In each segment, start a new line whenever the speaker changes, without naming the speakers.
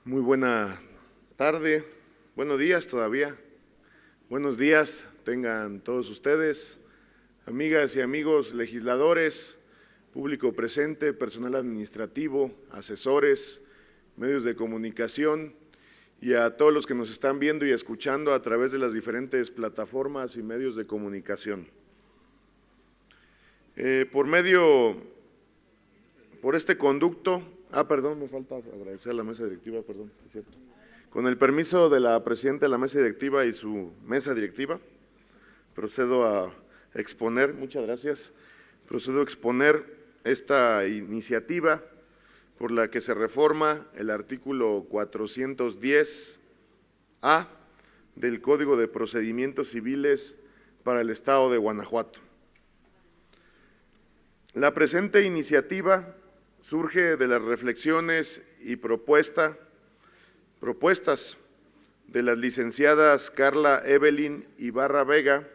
Muy buena tarde, buenos días todavía, buenos días tengan todos ustedes, amigas y amigos legisladores, público presente, personal administrativo, asesores, medios de comunicación y a todos los que nos están viendo y escuchando a través de las diferentes plataformas y medios de comunicación. Por este conducto, me falta agradecer a la mesa directiva, es cierto. Con el permiso de la presidenta de la mesa directiva y su mesa directiva, procedo a exponer, muchas gracias, procedo a exponer esta iniciativa por la que se reforma el artículo 410A del Código de Procedimientos Civiles para el Estado de Guanajuato. La presente iniciativa surge de las reflexiones y propuestas de las licenciadas Carla Evelyn Ibarra Vega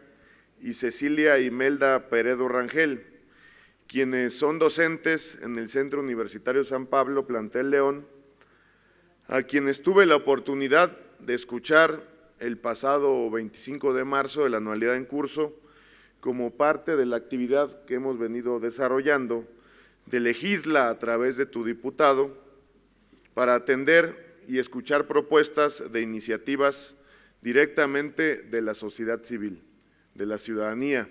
y Cecilia Imelda Peredo Rangel, quienes son docentes en el Centro Universitario San Pablo, Plantel León, a quienes tuve la oportunidad de escuchar el pasado 25 de marzo de la anualidad en curso como parte de la actividad que hemos venido desarrollando de Legisla a través de tu diputado para atender y escuchar propuestas de iniciativas directamente de la sociedad civil, de la ciudadanía,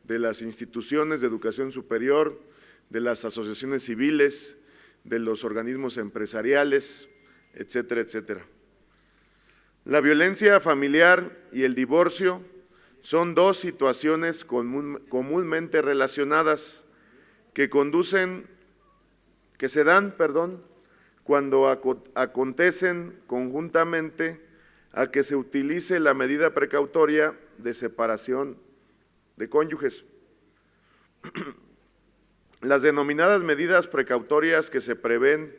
de las instituciones de educación superior, de las asociaciones civiles, de los organismos empresariales, etcétera, etcétera. La violencia familiar y el divorcio son dos situaciones comúnmente relacionadas que se dan cuando acontecen conjuntamente a que se utilice la medida precautoria de separación de cónyuges. Las denominadas medidas precautorias que se prevén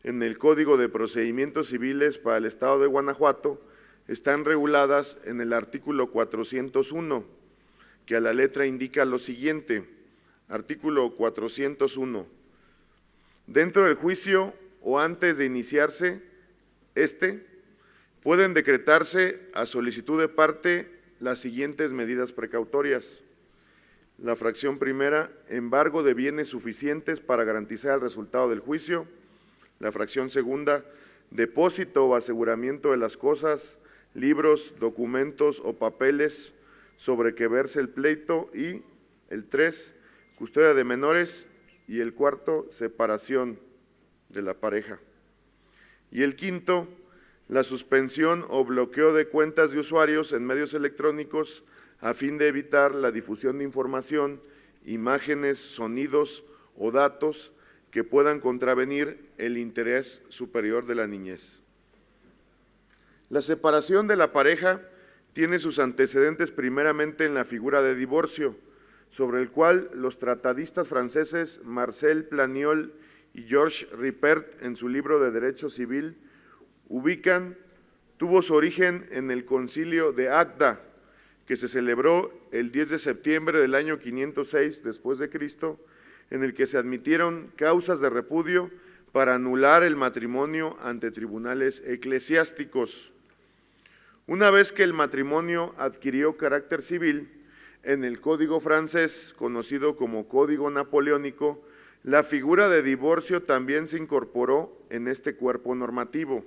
en el Código de Procedimientos Civiles para el Estado de Guanajuato están reguladas en el artículo 401, que a la letra indica lo siguiente. Artículo 401. Dentro del juicio o antes de iniciarse pueden decretarse a solicitud de parte las siguientes medidas precautorias. La fracción primera, embargo de bienes suficientes para garantizar el resultado del juicio. La fracción segunda, depósito o aseguramiento de las cosas, libros, documentos o papeles sobre que verse el pleito. Y el 3, custodia de menores, y el 4, separación de la pareja. Y el 5, la suspensión o bloqueo de cuentas de usuarios en medios electrónicos a fin de evitar la difusión de información, imágenes, sonidos o datos que puedan contravenir el interés superior de la niñez. La separación de la pareja tiene sus antecedentes primeramente en la figura de divorcio, sobre el cual los tratadistas franceses Marcel Planiol y Georges Ripert en su libro de Derecho Civil tuvo su origen en el concilio de Agda, que se celebró el 10 de septiembre del año 506 después de Cristo, en el que se admitieron causas de repudio para anular el matrimonio ante tribunales eclesiásticos. Una vez que el matrimonio adquirió carácter civil, en el Código francés, conocido como Código Napoleónico, la figura de divorcio también se incorporó en este cuerpo normativo,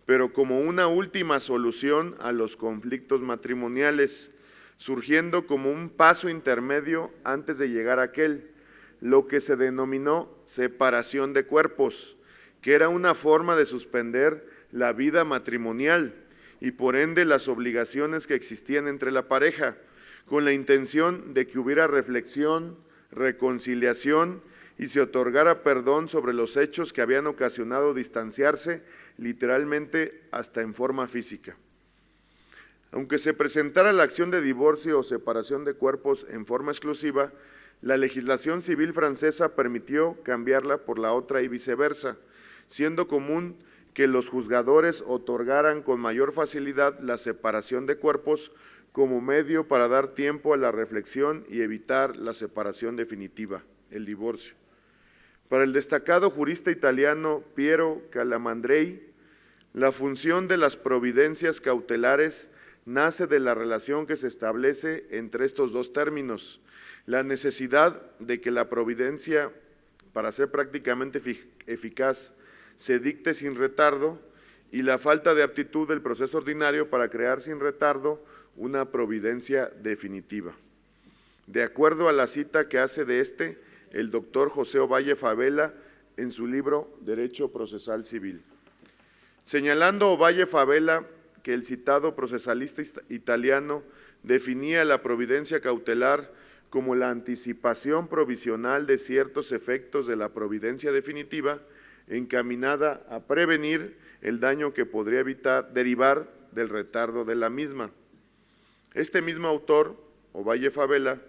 pero como una última solución a los conflictos matrimoniales, surgiendo como un paso intermedio antes de llegar a aquel, lo que se denominó separación de cuerpos, que era una forma de suspender la vida matrimonial y por ende las obligaciones que existían entre la pareja, con la intención de que hubiera reflexión, reconciliación y se otorgara perdón sobre los hechos que habían ocasionado distanciarse literalmente hasta en forma física. Aunque se presentara la acción de divorcio o separación de cuerpos en forma exclusiva, la legislación civil francesa permitió cambiarla por la otra y viceversa, siendo común que los juzgadores otorgaran con mayor facilidad la separación de cuerpos como medio para dar tiempo a la reflexión y evitar la separación definitiva, el divorcio. Para el destacado jurista italiano Piero Calamandrei, La función de las providencias cautelares nace de la relación que se establece entre estos dos términos, la necesidad de que la providencia, para ser prácticamente eficaz, se dicte sin retardo, y la falta de aptitud del proceso ordinario para crear sin retardo una providencia definitiva. De acuerdo a la cita que hace de el doctor José Ovalle Fabela en su libro Derecho Procesal Civil. Señalando Ovalle Fabela que el citado procesalista italiano definía la providencia cautelar como la anticipación provisional de ciertos efectos de la providencia definitiva encaminada a prevenir el daño que podría derivar del retardo de la misma. Este mismo autor, Ovalle Fabela,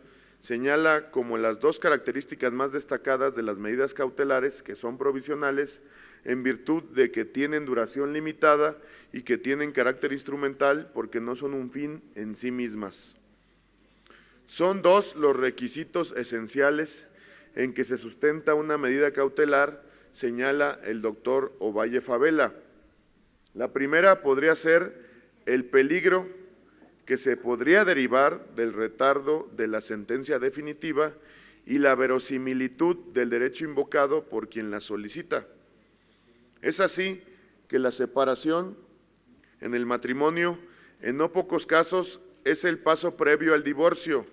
señala como las dos características más destacadas de las medidas cautelares que son provisionales en virtud de que tienen duración limitada y que tienen carácter instrumental porque no son un fin en sí mismas. Son dos los requisitos esenciales en que se sustenta una medida cautelar, señala el doctor Ovalle Fabela. La primera podría ser el peligro que se podría derivar del retardo de la sentencia definitiva y la verosimilitud del derecho invocado por quien la solicita. Es así que la separación en el matrimonio, en no pocos casos, es el paso previo al divorcio,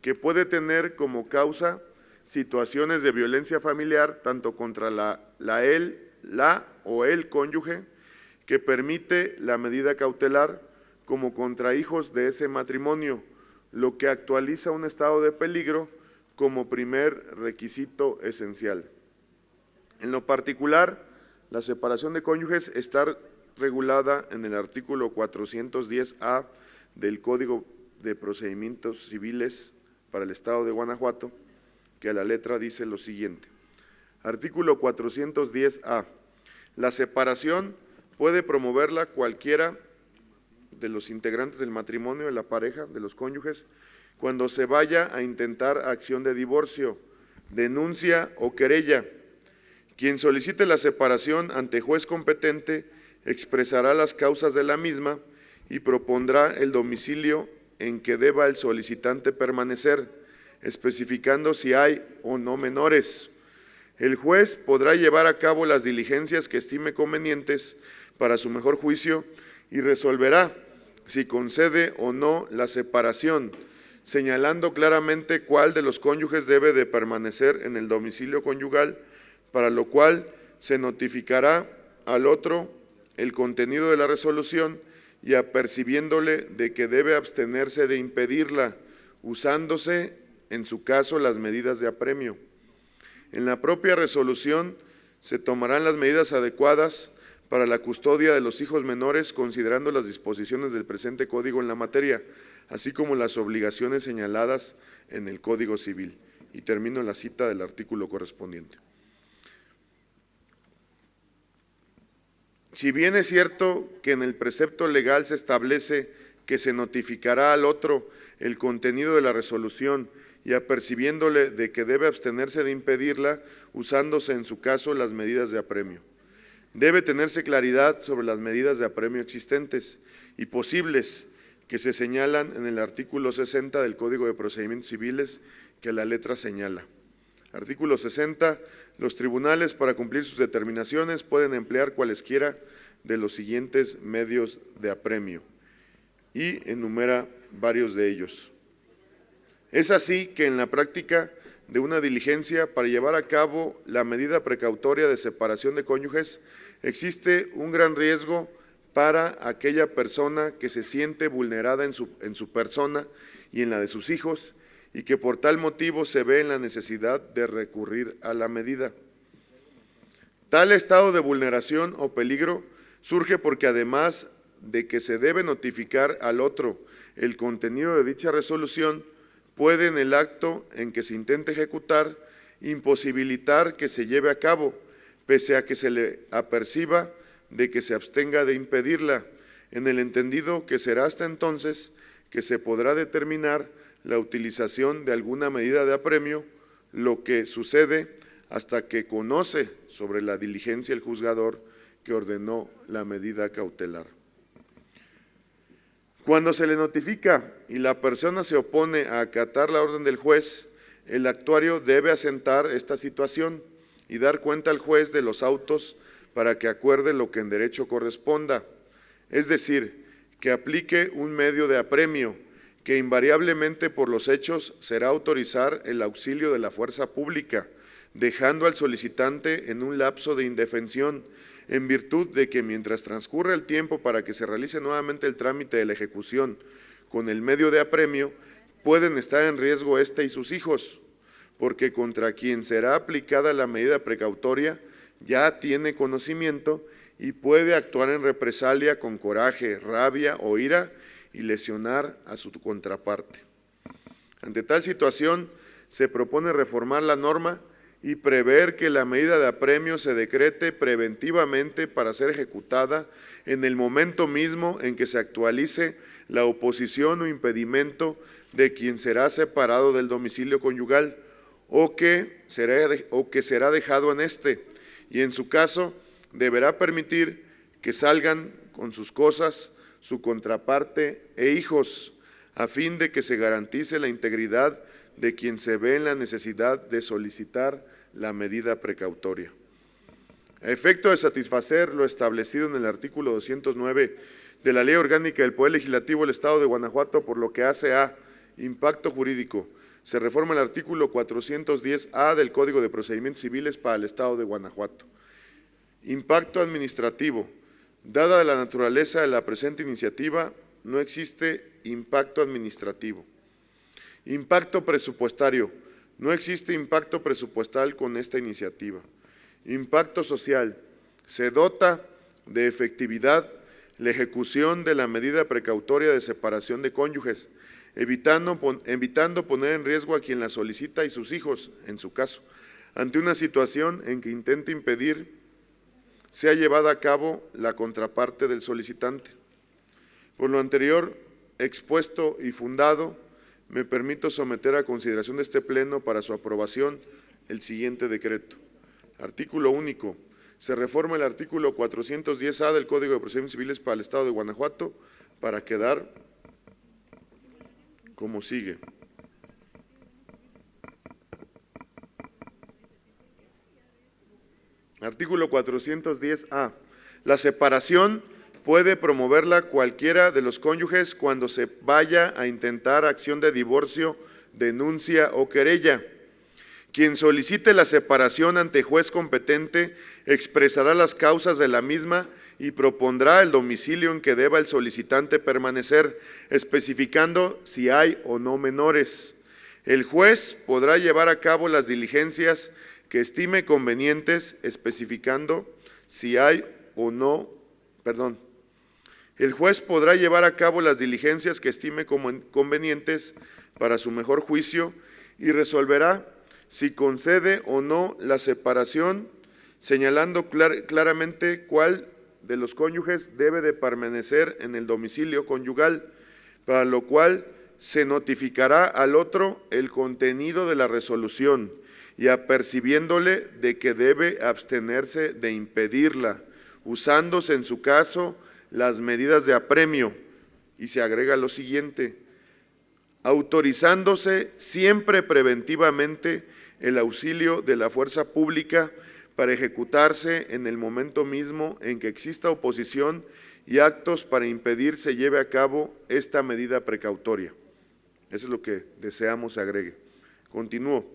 que puede tener como causa situaciones de violencia familiar, tanto contra la o el cónyuge, que permite la medida cautelar, como contra hijos de ese matrimonio, lo que actualiza un estado de peligro como primer requisito esencial. En lo particular, la separación de cónyuges está regulada en el artículo 410A del Código de Procedimientos Civiles para el Estado de Guanajuato, que a la letra dice lo siguiente. Artículo 410A. La separación puede promoverla cualquiera de los integrantes del matrimonio, de la pareja, de los cónyuges, cuando se vaya a intentar acción de divorcio, denuncia o querella. Quien solicite la separación ante juez competente expresará las causas de la misma y propondrá el domicilio en que deba el solicitante permanecer, especificando si hay o no menores. El juez podrá llevar a cabo las diligencias que estime convenientes para su mejor juicio y resolverá si concede o no la separación, señalando claramente cuál de los cónyuges debe de permanecer en el domicilio conyugal, para lo cual se notificará al otro el contenido de la resolución y apercibiéndole de que debe abstenerse de impedirla, usándose, en su caso, las medidas de apremio. En la propia resolución se tomarán las medidas adecuadas para la custodia de los hijos menores, considerando las disposiciones del presente Código en la materia, así como las obligaciones señaladas en el Código Civil. Y termino la cita del artículo correspondiente. Si bien es cierto que en el precepto legal se establece que se notificará al otro el contenido de la resolución y apercibiéndole de que debe abstenerse de impedirla, usándose en su caso las medidas de apremio. Debe tenerse claridad sobre las medidas de apremio existentes y posibles que se señalan en el artículo 60 del Código de Procedimientos Civiles, que la letra señala. Artículo 60. Los tribunales, para cumplir sus determinaciones, pueden emplear cualesquiera de los siguientes medios de apremio, y enumera varios de ellos. Es así que en la práctica de una diligencia para llevar a cabo la medida precautoria de separación de cónyuges, existe un gran riesgo para aquella persona que se siente vulnerada en su persona y en la de sus hijos, y que por tal motivo se ve en la necesidad de recurrir a la medida. Tal estado de vulneración o peligro surge porque además de que se debe notificar al otro el contenido de dicha resolución, puede en el acto en que se intente ejecutar imposibilitar que se lleve a cabo, pese a que se le aperciba de que se abstenga de impedirla, en el entendido que será hasta entonces que se podrá determinar la utilización de alguna medida de apremio, lo que sucede hasta que conoce sobre la diligencia el juzgador que ordenó la medida cautelar. Cuando se le notifica y la persona se opone a acatar la orden del juez, el actuario debe asentar esta situación y dar cuenta al juez de los autos para que acuerde lo que en derecho corresponda, es decir, que aplique un medio de apremio, que invariablemente por los hechos será autorizar el auxilio de la fuerza pública, dejando al solicitante en un lapso de indefensión, en virtud de que mientras transcurre el tiempo para que se realice nuevamente el trámite de la ejecución con el medio de apremio, pueden estar en riesgo éste y sus hijos, porque contra quien será aplicada la medida precautoria ya tiene conocimiento y puede actuar en represalia con coraje, rabia o ira y lesionar a su contraparte. Ante tal situación, se propone reformar la norma y prever que la medida de apremio se decrete preventivamente para ser ejecutada en el momento mismo en que se actualice la oposición o impedimento de quien será separado del domicilio conyugal o que será dejado en este, y en su caso deberá permitir que salgan con sus cosas su contraparte e hijos, a fin de que se garantice la integridad de quien se ve en la necesidad de solicitar la medida precautoria. A efecto de satisfacer lo establecido en el artículo 209 de la Ley Orgánica del Poder Legislativo del Estado de Guanajuato, por lo que hace a impacto jurídico, se reforma el artículo 410A del Código de Procedimientos Civiles para el Estado de Guanajuato. Impacto administrativo. Dada la naturaleza de la presente iniciativa, no existe impacto administrativo. Impacto presupuestario. No existe impacto presupuestal con esta iniciativa. Impacto social. Se dota de efectividad la ejecución de la medida precautoria de separación de cónyuges, evitando poner en riesgo a quien la solicita y sus hijos, en su caso, ante una situación en que intente impedir sea llevada a cabo la contraparte del solicitante. Por lo anterior expuesto y fundado, me permito someter a consideración de este Pleno para su aprobación el siguiente decreto. Artículo único. Se reforma el artículo 410A del Código de Procedimientos Civiles para el Estado de Guanajuato para quedar como sigue. Artículo 410A. La separación puede promoverla cualquiera de los cónyuges cuando se vaya a intentar acción de divorcio, denuncia o querella. Quien solicite la separación ante juez competente expresará las causas de la misma y propondrá el domicilio en que deba el solicitante permanecer, especificando si hay o no menores. El juez podrá llevar a cabo las diligencias que estime convenientes, especificando si hay o no, El juez podrá llevar a cabo las diligencias que estime convenientes para su mejor juicio y resolverá si concede o no la separación, señalando claramente cuál de los cónyuges debe de permanecer en el domicilio conyugal, para lo cual se notificará al otro el contenido de la resolución y apercibiéndole de que debe abstenerse de impedirla, usándose en su caso las medidas de apremio, y se agrega lo siguiente: autorizándose siempre preventivamente el auxilio de la fuerza pública para ejecutarse en el momento mismo en que exista oposición y actos para impedir se lleve a cabo esta medida precautoria. Eso es lo que deseamos se agregue. Continúo.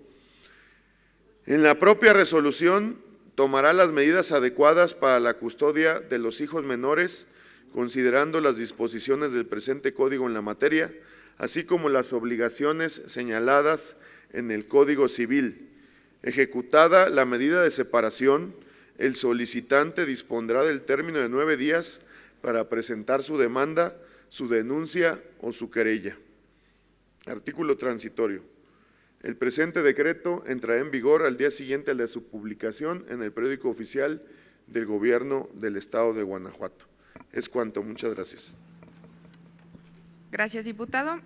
En la propia resolución tomará las medidas adecuadas para la custodia de los hijos menores, considerando las disposiciones del presente código en la materia, así como las obligaciones señaladas en el Código Civil. Ejecutada la medida de separación, el solicitante dispondrá del término de 9 días para presentar su demanda, su denuncia o su querella. Artículo transitorio. El presente decreto entrará en vigor al día siguiente al de su publicación en el periódico oficial del Gobierno del Estado de Guanajuato. Es cuanto. Muchas gracias.
Gracias, diputado.